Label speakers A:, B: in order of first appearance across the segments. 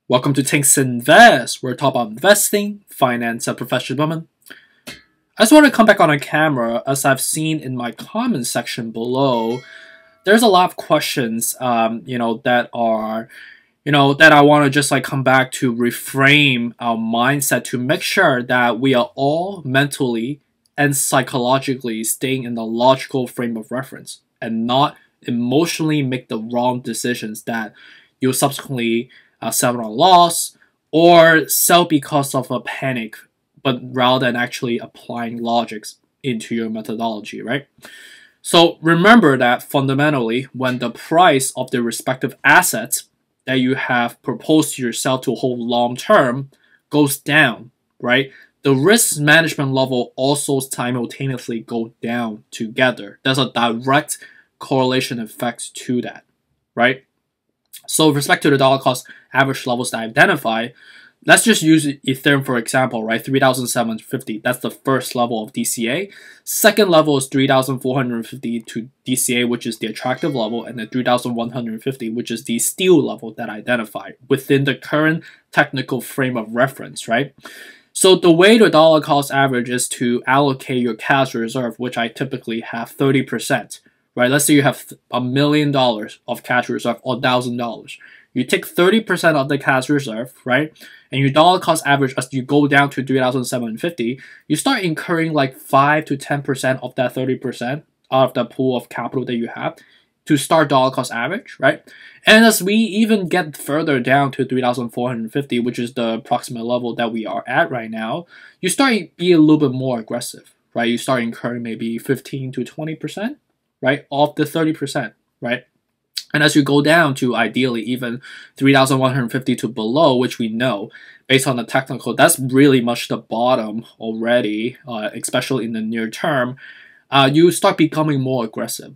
A: Welcome to Tinks Invest, where we talk about investing, finance, and professional development. I just want to come back on a camera, as I've seen in my comment section below. There's a lot of questions, that I want to just come back to reframe our mindset to make sure that we are all mentally and psychologically staying in the logical frame of reference and not emotionally make the wrong decisions that you'll subsequently sell on a loss or sell because of a panic, but rather than actually applying logics into your methodology, right? So remember that fundamentally, when the price of the respective assets that you have proposed to yourself to hold long term goes down, right? The risk management level also simultaneously go down together. There's a direct correlation effect to that, right? So with respect to the dollar cost average levels that I identify, let's just use Ethereum for example, right? 3,750, that's the first level of DCA. Second level is 3,450 to DCA, which is the attractive level, and then 3,150, which is the steal level that I identified within the current technical frame of reference, right? So the way the dollar cost average is to allocate your cash reserve, which I typically have 30%. Right, let's say you have $1 million of cash reserve or $1,000. You take 30% of the cash reserve, right? And your dollar cost average as you go down to 3,750, you start incurring like 5 to 10% of that 30% out of the pool of capital that you have to start dollar cost average, right? And as we even get further down to 3,450, which is the approximate level that we are at right now, you start being a little bit more aggressive, right? You start incurring maybe 15 to 20%. Right, off the 30%, right? And as you go down to ideally even 3,150 to below, which we know, based on the technical, that's really much the bottom already, especially in the near term, you start becoming more aggressive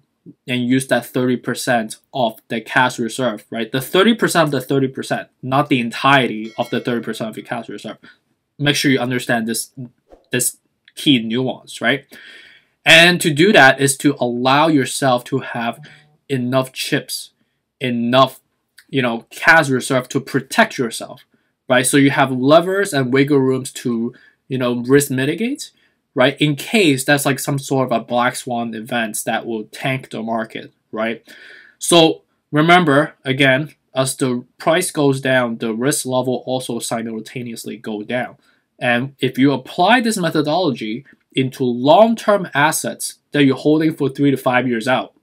A: and use that 30% of the cash reserve, right? The 30% of the 30%, not the entirety of the 30% of your cash reserve. Make sure you understand this key nuance, right? And to do that is to allow yourself to have enough chips, enough, cash reserve to protect yourself, right? So you have levers and wiggle rooms to, risk mitigate, right? In case that's like some sort of a black swan event that will tank the market, right? So remember, again, as the price goes down, the risk level also simultaneously go down. And if you apply this methodology into long-term assets that you're holding for 3 to 5 years out,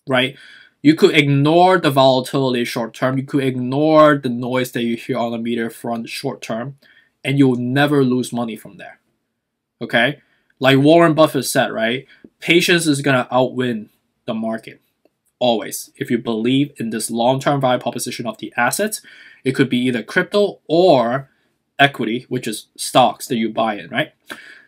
A: right? You could ignore the volatility short-term. You could ignore the noise that you hear on the meter front short-term, and you'll never lose money from there, okay? Like Warren Buffett said, right? Patience is going to outwin the market, always. If you believe in this long-term value proposition of the assets, it could be either crypto or equity, which is stocks that you buy in, right?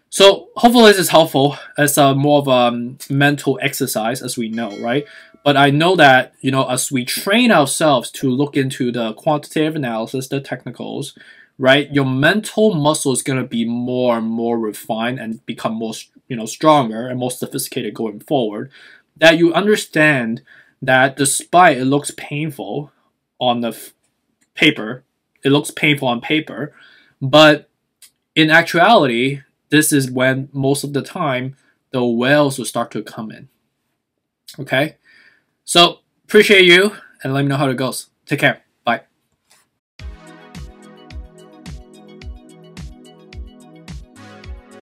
A: So hopefully this is helpful as more of a mental exercise, as we know, right? But I know that, as we train ourselves to look into the quantitative analysis, the technicals, right? Your mental muscle is going to be more and more refined and become more, stronger and more sophisticated going forward. That you understand that despite it looks painful on the paper, but in actuality, this is when most of the time the whales will start to come in. Okay? So, appreciate you and let me know how it goes. Take care.